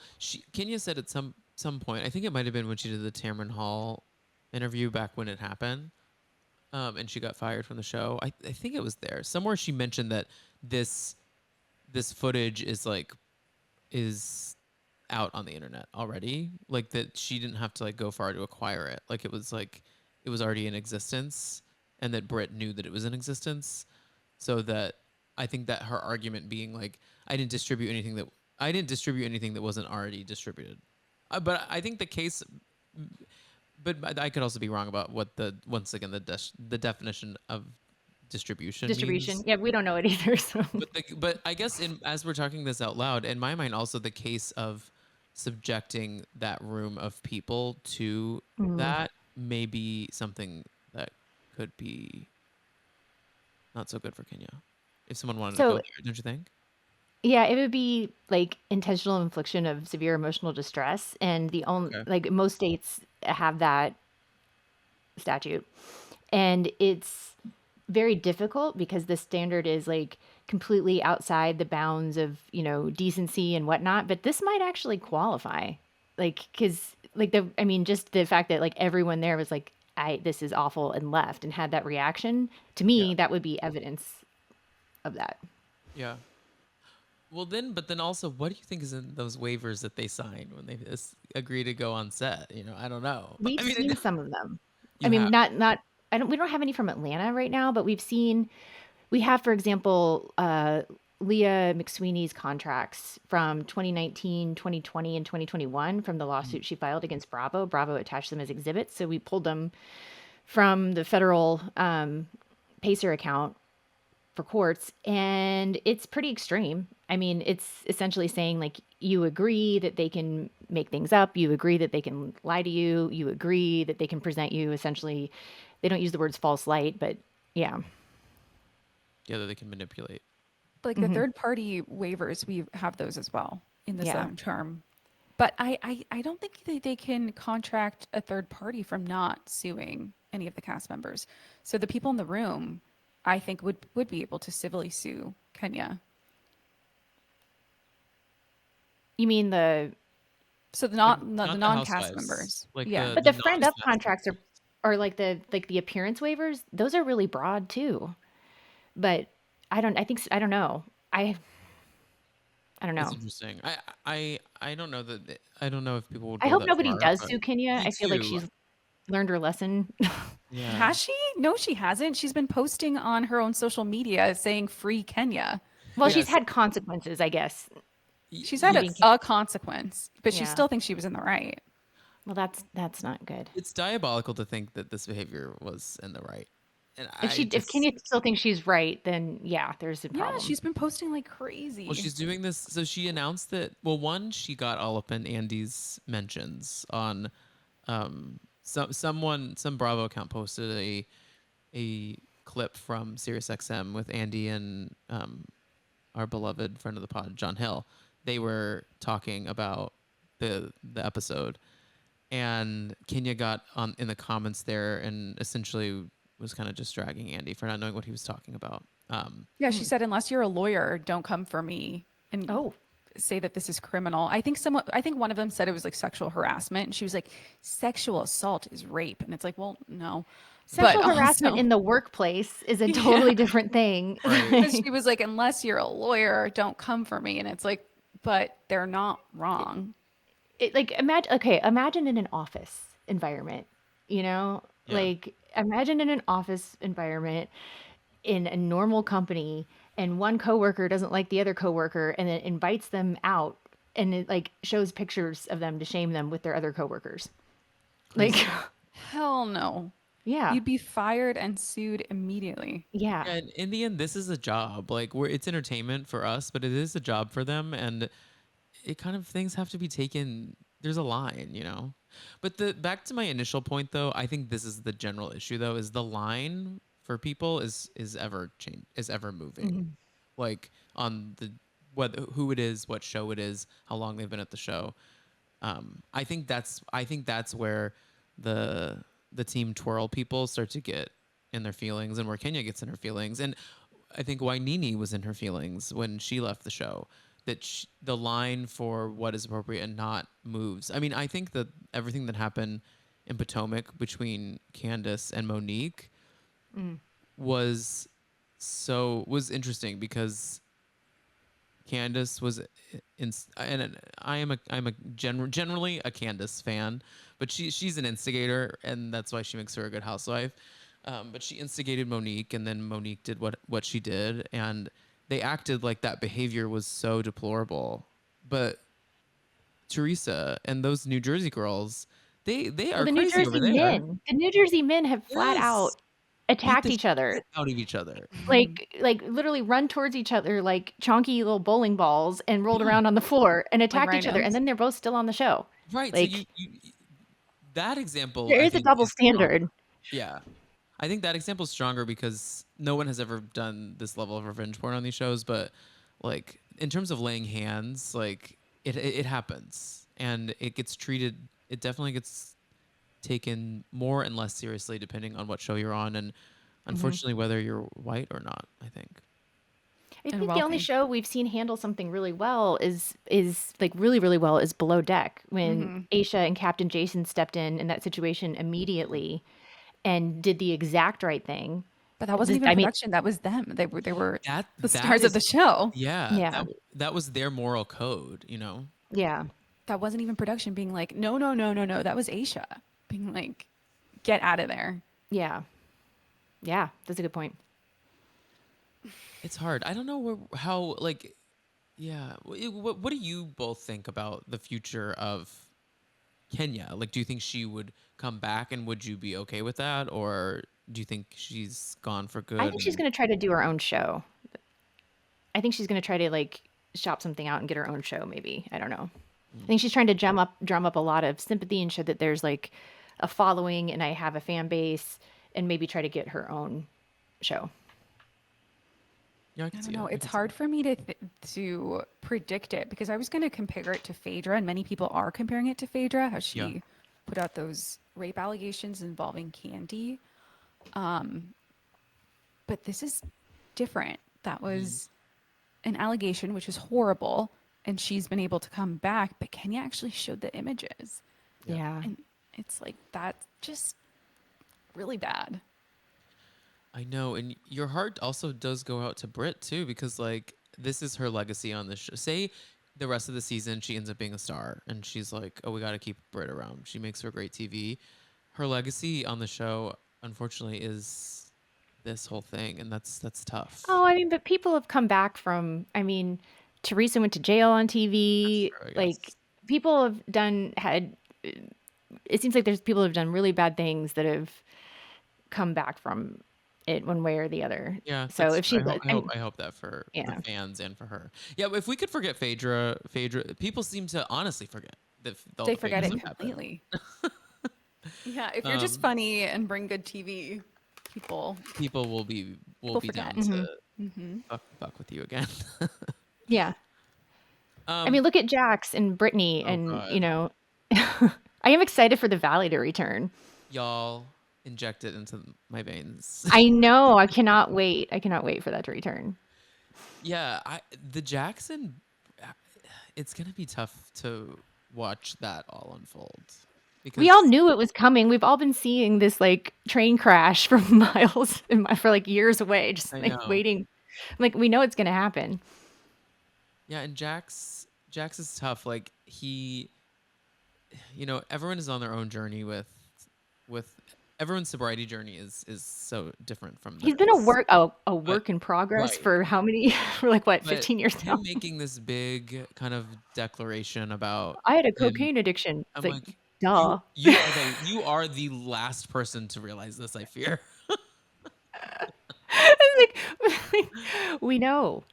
Kenya said at some point, I think it might have been when she did the Tamron Hall interview back when it happened, and she got fired from the show. I think it was there somewhere. She mentioned that this footage is out on the internet already, like that she didn't have to like go far to acquire it. Like it was already in existence, and that Britt knew that it was in existence. So that I think that her argument being like, I didn't distribute anything that wasn't already distributed. But I think the case, but I could also be wrong about what once again the definition of distribution means. Yeah, we don't know it either. So. But I guess as we're talking this out loud, in my mind, also the case of subjecting that room of people to that may be something that could be not so good for Kenya. If someone wanted to go there, don't you think? Yeah, it would be like intentional infliction of severe emotional distress, and the only like most states have that statute, and it's very difficult because the standard is like completely outside the bounds of decency and whatnot. But this might actually qualify, like because like just the fact that like everyone there was like, this is awful, and left and had that reaction. To me, that would be evidence of that. Yeah. Well, but then also, what do you think is in those waivers that they signed when they agree to go on set? I don't know. We've seen some of them. You I mean, have. not. We don't have any from Atlanta right now, but we have, for example, Leah McSweeney's contracts from 2019, 2020, and 2021 from the lawsuit she filed against Bravo. Bravo attached them as exhibits, so we pulled them from the federal PACER account for courts, and it's pretty extreme. I mean, it's essentially saying like, you agree that they can make things up, you agree that they can lie to you, you agree that they can present you essentially. They don't use the words false light, but yeah. Yeah, that they can manipulate. Like the third party waivers, we have those as well in the same term. But I don't think they can contract a third party from not suing any of the cast members. So the people in the room, I think, would be able to civilly sue Kenya. You mean the non-cast members? Like yeah, but the friend up contracts are like the appearance waivers. Those are really broad too. But I don't know. I don't know. That's interesting. I don't know that. I don't know if people would. I go hope that nobody far, does but sue Kenya. me I feel like too. she's learned her lesson. Yeah. Has she? No, she hasn't. She's been posting on her own social media saying "Free Kenya." Well, Yes. she's had consequences, I guess. She's him had being a consequence, but she Yeah. still thinks she was in the right. Well, that's not good. It's diabolical to think that this behavior was in the right. And If Kenya still thinks she's right, then yeah, there's a Yeah, problem. she's been posting like crazy. well, she's doing this. So she announced that, well, one, she got all up in Andy's mentions on, some Bravo account posted a clip from SiriusXM with Andy and our beloved friend of the pod, John Hill. They were talking about the episode, and Kenya got on in the comments there and essentially was kind of just dragging Andy for not knowing what he was talking about. Yeah, she said, unless you're a lawyer, don't come for me and Oh. say that this is criminal. I think one of them said it was like sexual harassment, and she was like, sexual assault is rape, and it's like, well, no. Sexual But harassment also- in the workplace is a totally different thing. but she was like, unless you're a lawyer, don't come for me, and it's like, but they're not wrong. Imagine in an office environment, Yeah. like imagine in an office environment in a normal company, and one coworker doesn't like the other coworker and then invites them out and it like shows pictures of them to shame them with their other coworkers. Like, Hell no. yeah, You'd be fired and sued immediately. yeah, And in the end, this is a job. Like, it's entertainment for us, but it is a job for them, and it kind of, things have to be taken. There's a line. But back to my initial point, though, I think this is the general issue, though, is the line for people is ever moving. Like, on who it is, what show it is, how long they've been at the show. I think that's where the team twirl people start to get in their feelings, and where Kenya gets in her feelings. And I think Wainini was in her feelings when she left the show, that the line for what is appropriate and not moves. I mean, I think that everything that happened in Potomac between Candace and Monique was interesting, because Candace was and I'm generally a Candace fan, but she's an instigator, and that's why she makes her a good housewife. But she instigated Monique, and then Monique did what she did, and they acted like that behavior was so deplorable. But Teresa and those New Jersey girls, they are the New crazy over Jersey there. the New Jersey men have flat out Beat attacked the each other. shit out of each other. Like literally run towards each other like chonky little bowling balls and rolled Yeah. around on the floor and attacked each other, rhinos. and then they're both still on the show. Right. Like, So you that example, there I is a think, double is stronger. standard. Yeah. I think that example is stronger because no one has ever done this level of revenge porn on these shows, but like in terms of laying hands, like it happens, and it gets treated, it definitely gets taken more and less seriously depending on what show you're on, and unfortunately whether you're white or not, I think. I And think the only wealthy. show we've seen handle something really well is like really, really well is Below Deck, when Aisha and Captain Jason stepped in that situation immediately and did the exact right thing. But that wasn't Just- even I mean, production. That was them. They were That the stars of is- the show. Yeah. Yeah. That was their moral code, yeah. That wasn't even production being like, no. That was Aisha being like, get out of there. Yeah. Yeah. That's a good point. It's hard. I don't know how, like, yeah. What do you both think about the future of Kenya? Like, do you think she would come back, and would you be okay with that? Or do you think she's gone for good? I think she's going to try to do her own show. I think she's going to try to like shop something out and get her own show, maybe. I don't know. I think she's trying to drum up a lot of sympathy and show that there's like a following and I have a fan base, and maybe try to get her own show. Yeah, I can don't see know. it. I It's can see hard for me to predict it, because I was going to compare it to Phaedra, and many people are comparing it to Phaedra, how she Yeah. put out those rape allegations involving Candy. But this is different. That was an allegation, which was horrible, and she's been able to come back. But Kenya actually showed the images, Yeah. and it's like, that's just really bad. I know, and your heart also does go out to Britt too, because like this is her legacy on this show. Say the rest of the season she ends up being a star, and she's like, "Oh, we got to keep Britt around. She makes for great TV." Her legacy on the show, unfortunately, is this whole thing, and that's tough. Oh, I mean, but people have come back from, I mean, Teresa went to jail on TV. True, I Like guess. people have had. It seems like there's people who've done really bad things that have come back from it one way or the other. Yeah, So that's if she, I hope that for the yeah, fans and for her. Yeah, if we could forget Phaedra, people seem to honestly forget all They the Phaedra forget it stuff happened. completely. Yeah, if you're just Um, funny and bring good TV, people people will be forget. down to Hmm. fuck with you again. yeah. I um, mean, look at Jax and Brittany, oh and god, I am excited for the Valley to return. y'all inject it into my veins. I know. I cannot wait. I cannot wait for that to return. Yeah, the Jackson, it's gonna be tough to watch that all unfold because We all knew it was coming. We've all been seeing this like train crash from miles for like years away, just I like know. waiting. Like we know it's gonna happen. Yeah, and Jax is tough. Like everyone is on their own journey with everyone's sobriety journey is so different from He's been theirs. a But work in progress right, for how many? For like what, but 15 years him now? making this big kind of declaration about I had a him, cocaine addiction. It's I'm like, like, duh. you are the last person to realize this, I fear. It's like, we know.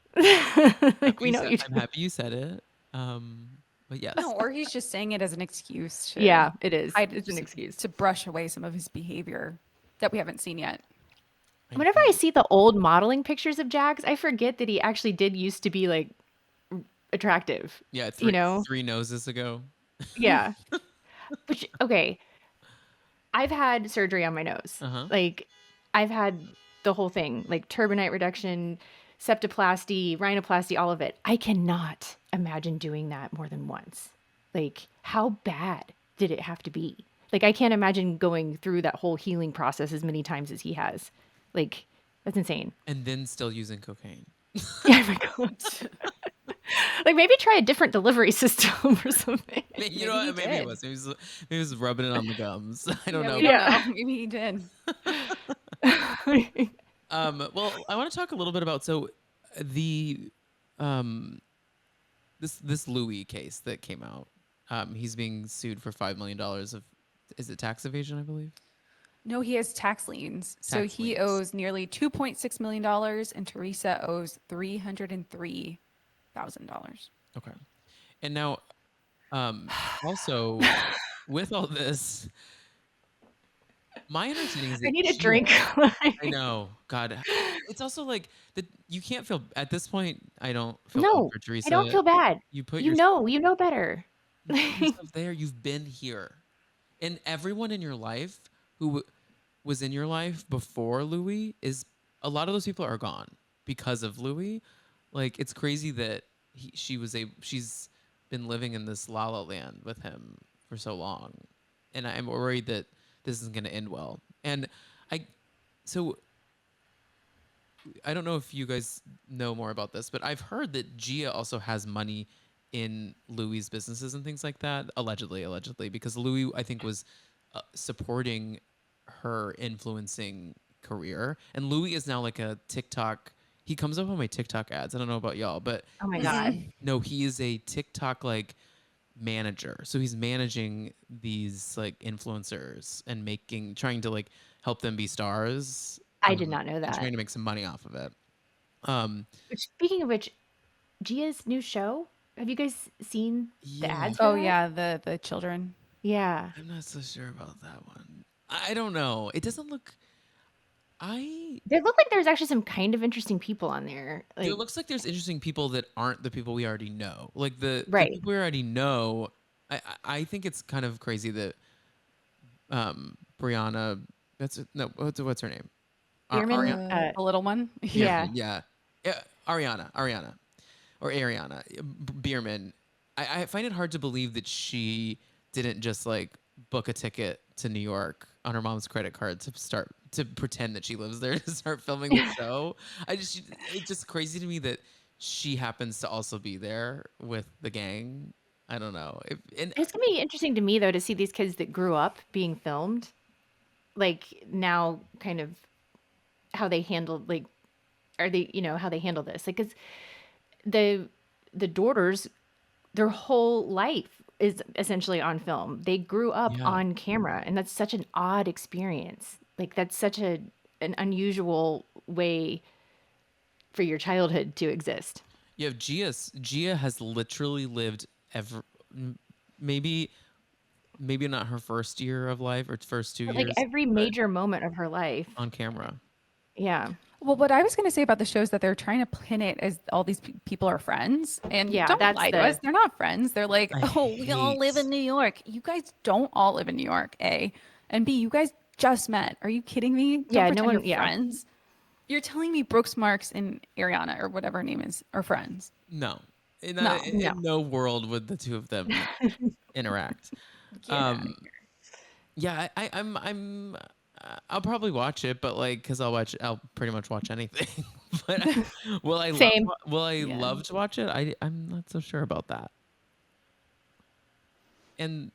Like we know you. I'm happy you said it. But yes. No, or he's just saying it as an excuse to Yeah, it is. hide, It's an just excuse. to brush away some of his behavior that we haven't seen yet. Whenever I see the old modeling pictures of Jax, I forget that he actually did used to be like attractive. Yeah, You know? three noses ago. Yeah. Which okay, I've had surgery on my nose. Uh-huh. Like I've had the whole thing, like turbinate reduction, septoplasty, rhinoplasty, all of it. I cannot imagine doing that more than once. Like how bad did it have to be? Like I can't imagine going through that whole healing process as many times as he has. Like that's insane. And then still using cocaine. Yeah, my God. Like maybe try a different delivery system or something. You know Maybe he what? Maybe it did. was. Maybe he was rubbing it on the gums. I don't Yeah, know. we don't Yeah. know. Maybe he did. Well, I want to talk a little bit about the um this Louis case that came out. He's being sued for $5 million of, is it tax evasion, I believe? No, he has tax liens. So Tax he liens. owes nearly $2.6 million and Teresa owes $303,000. Okay. And now, also with all this, my understanding is I that need a drink. I know, God, it's also like that you can't feel at this point. I don't feel bad No, for I don't Teresa. feel bad. You put You know better. yourself there. You've been here, and everyone in your life who was in your life before Louis is a lot of those people are gone because of Louis. Like it's crazy that she's been living in this la la land with him for so long, and I'm worried that this isn't going to end well. And I, so I don't know if you guys know more about this, but I've heard that Gia also has money in Louis' businesses and things like that, allegedly, because Louis, I think, was supporting her influencing career. And Louis is now like a TikTok. He comes up on my TikTok ads. I don't know about y'all, but Oh my God. no, he is a TikTok like manager. So he's managing these like influencers and trying to like help them be stars. I did not know And that. trying to make some money off of it. Speaking of which, Gia's new show, have you guys seen the Yeah. ads for Oh that? yeah, the children. Yeah. I'm not so sure about that one. I don't know. It doesn't look. There look like there's actually some kind of interesting people on there. Like, It looks like there's interesting people that aren't the people we already know. Like the right. people we already know. I think it's kind of crazy that Brianna. What's her name? Bierman? The little one. Yeah. Yeah. Ariana, or Ariana Bierman. I find it hard to believe that she didn't just like book a ticket to New York on her mom's credit card to pretend that she lives there to start filming the show. It's just crazy to me that she happens to also be there with the gang. I don't know. It's gonna be interesting to me though to see these kids that grew up being filmed, like now kind of how they handled like are they how they handle this, like because the the daughters, their whole life is essentially on film. They grew up Yeah. on camera, and that's such an odd experience. Like that's such an unusual way for your childhood to exist. You have Gia has literally lived ever maybe not her first year of life or first two But like years, every but major moment of her life. on camera. Yeah. Well, what I was going to say about the show is that they're trying to pin it as all these people are friends. And Yeah, don't that's lie to us. the They're not friends. They're like, I oh, we all live hate. in New York. You guys don't all live in New York, A. And B, you guys just met. Are you kidding me? Don't yeah, no pretend you're one yeah. friends. You're telling me Brooks Marks and Ariana or whatever her name is are friends. No. No, No. In no world would the two of them interact. get out of Um, here. yeah, I'll probably watch it, but like, cause I'll pretty much watch anything. But Same. will I Yeah. love to watch it? I'm not so sure about that. And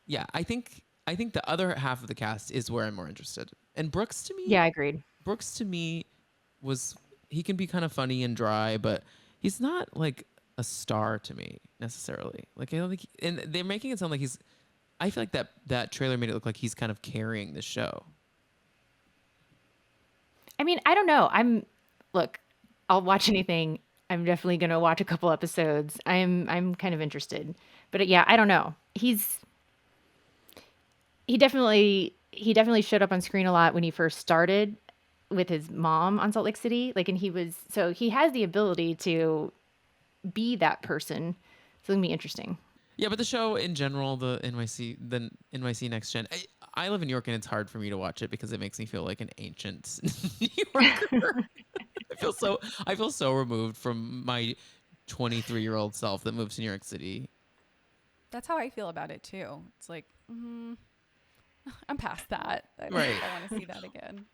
yeah, I think the other half of the cast is where I'm more interested. And Yeah, I agreed. Brooks to me was he can be kind of funny and dry, but he's not like a star to me necessarily. Like I don't think, and they're making it sound like he's. I feel like that trailer made it look like he's kind of carrying the show. I mean, I don't know. Look, I'll watch anything. I'm definitely gonna watch a couple episodes. I'm kind of interested. But yeah, I don't know. He definitely showed up on screen a lot when he first started with his mom on Salt Lake City. Like, and he has the ability to be that person. So it's gonna be interesting. Yeah, but the show in general, the NYC Next Gen. I live in New York, and it's hard for me to watch it because it makes me feel like an ancient New Yorker. I feel so removed from my 23-year-old self that moved to New York City. That's how I feel about it too. It's like, I'm past that. I Right. I want to see that again.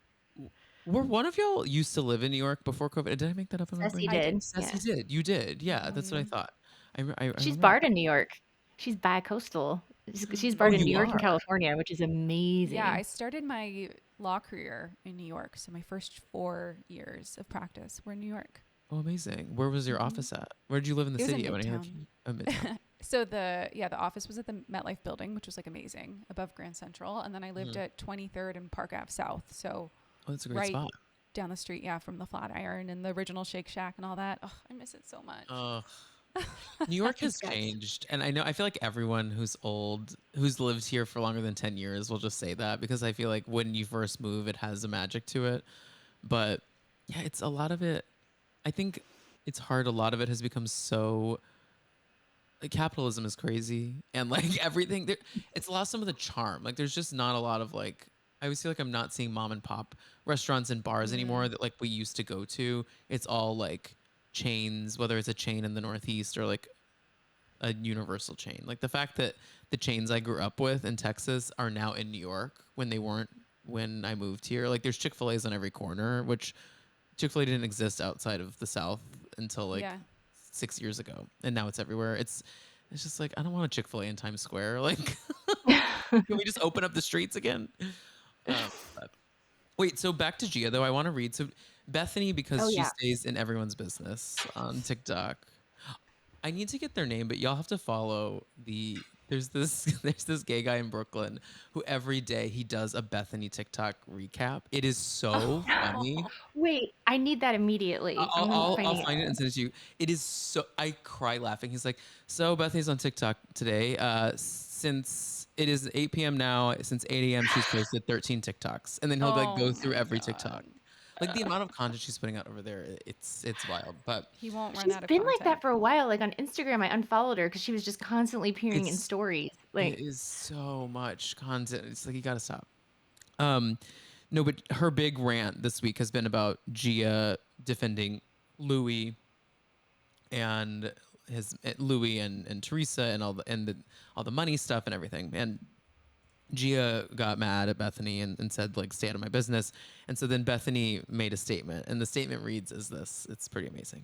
Were one of y'all used to live in New York before COVID? Did I make that up in my Cesie brain? did. Ceci Yeah. did. You did. Yeah, that's what I thought. I She's remember. barred in New York. She's bi-coastal. She's Oh, barred in New you York and are. California, which is amazing. Yeah, I started my law career in New York. So my first 4 years of practice were in New York. Oh, amazing. Where was your office at? Where did you live in the It was in city? When I had Midtown. Midtown. So the office was at the MetLife building, which was like amazing above Grand Central. And then I lived at 23rd and Park Ave South. So Oh, that's a great right spot. down the street, yeah, from the Flatiron and the original Shake Shack and all that. Oh, I miss it so much. New York has Yes. changed, and I feel like everyone who's old, who's lived here for longer than 10 years, will just say that because I feel like when you first move, it has a magic to it. But yeah, it's a lot of it. I think it's hard. A lot of it has become so. Like, capitalism is crazy, and like everything, it's lost some of the charm. Like, there's just not a lot of like. I always feel like I'm not seeing mom and pop restaurants and bars anymore that like we used to go to. It's all like chains, whether it's a chain in the Northeast or like a universal chain. Like the fact that the chains I grew up with in Texas are now in New York when they weren't when I moved here. Like there's Chick-fil-A's on every corner, which Chick-fil-A didn't exist outside of the South until like Yeah. 6 years ago, and now it's everywhere. It's just like I don't want a Chick-fil-A in Times Square. Like, can we just open up the streets again? But- wait, so back to Gia though. I want to read so Bethenny because Oh she yeah. stays in everyone's business on TikTok. I need to get their name, but y'all have to follow the. There's this there's this gay guy in Brooklyn who every day he does a Bethenny TikTok recap. It is so funny. Wait, I need that immediately. I'm I'll finding find it it. and send it to you. It is so I cry laughing. He's like, so Bethany's on TikTok today. Since it is 8 p.m. now, since 8 a.m. she's posted 13 TikToks, and then he'll like go Oh through my every God. TikTok. Like the amount of content she's putting out over there, it's wild. But He won't run She's out of been like content. that for a while. Like on Instagram, I unfollowed her because she was just constantly appearing in It's- stories. it Like, is so much content. It's like you gotta stop. No, but her big rant this week has been about Gia defending Louis and Louis and Teresa and all the money stuff and everything. And Gia got mad at Bethenny and said like stay out of my business. And so then Bethenny made a statement, and the statement reads as this. It's pretty amazing.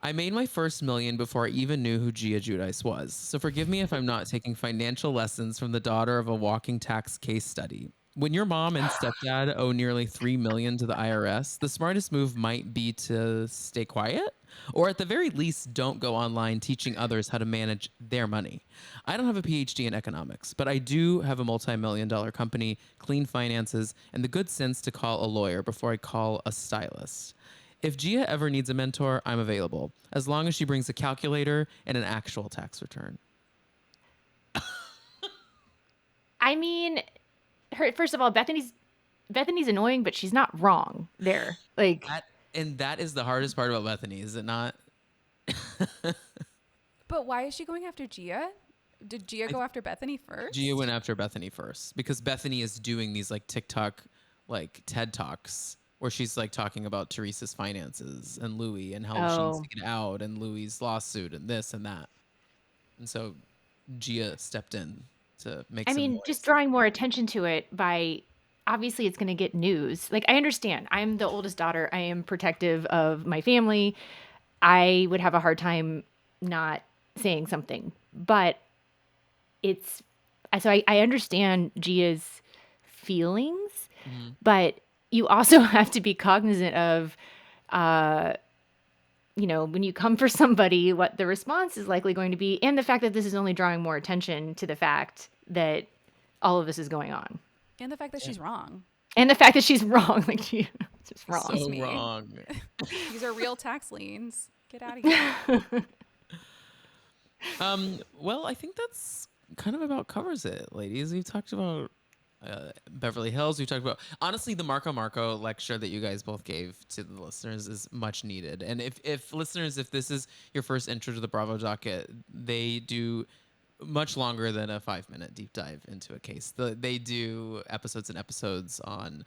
I made my first million before I even knew who Gia Giudice was. So forgive me if I'm not taking financial lessons from the daughter of a walking tax case study. When your mom and stepdad owe nearly $3 million to the IRS, the smartest move might be to stay quiet, or at the very least, don't go online teaching others how to manage their money. I don't have a PhD in economics, but I do have a multi-million-dollar company, clean finances, and the good sense to call a lawyer before I call a stylist. If Gia ever needs a mentor, I'm available, as long as she brings a calculator and an actual tax return. I mean, first of all, Bethenny's annoying, but she's not wrong there. Like, And that is the hardest part about Bethenny, is it not? But why is she going after Gia? Did Gia go after Bethenny first? Gia went after Bethenny first because Bethenny is doing these like TikTok, like TED Talks where she's like talking about Teresa's finances and Louis and how she needs to get out and Louis's lawsuit and this and that. And so Gia stepped in to make some noise. just drawing more attention to it by, obviously it's going to get news. Like, I understand. I'm the oldest daughter. I am protective of my family. I would have a hard time not saying something, but so I understand Gia's feelings, but you also have to be cognizant of, when you come for somebody, what the response is likely going to be, and the fact that this is only drawing more attention to the fact that all of this is going on. And the fact that she's wrong. And the fact that she's wrong. Like, she's just wrong. So wrong. These are real tax liens. Get out of here. Well, I think that's kind of about covers it, ladies. We've talked about Beverly Hills. We've talked about, honestly, the Marco lecture that you guys both gave to the listeners is much needed. And if listeners, if this is your first intro to the Bravo docket, they do much longer than a 5-minute deep dive into a case. They do episodes and episodes on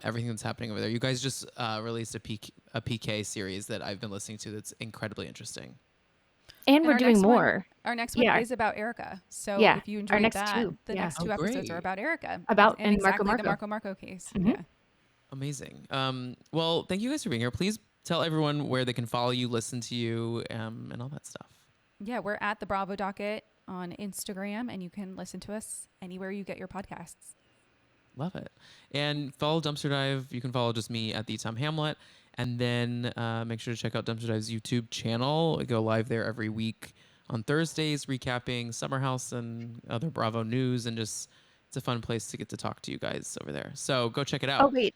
everything that's happening over there. You guys just released a PK series that I've been listening to that's incredibly interesting. And we're doing more. Our next one is about Erika. So if you enjoyed next that, two. the next two episodes are about Erika. And exactly Marco. The Marco case. Mm-hmm. Yeah. Amazing. Well, thank you guys for being here. Please tell everyone where they can follow you, listen to you, and all that stuff. Yeah, we're at the Bravo Docket on Instagram, and you can listen to us anywhere you get your podcasts. Love it. And follow Dumpster Dive. You can follow just me at the Tom Hamlet. And then make sure to check out Dumpster Dive's YouTube channel. I go live there every week on Thursdays, recapping Summer House and other Bravo news. And just, it's a fun place to get to talk to you guys over there. So go check it out. Oh, wait.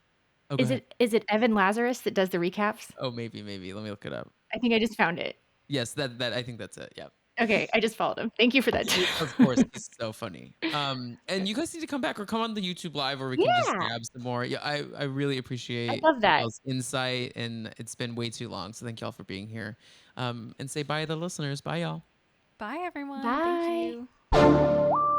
Is it Evan Lazarus that does the recaps? Oh, maybe. Let me look it up. I think I just found it. Yes, that I think that's it. Yep. Okay, I just followed him. Thank you for that. Of course, he's so funny. And you guys need to come back or come on the YouTube live where we can just grab some more. Yeah, I really appreciate I love that. y'all's insight, and it's been way too long. So thank y'all for being here. And say bye to the listeners. Bye, y'all. Bye, everyone. Bye. Thank you.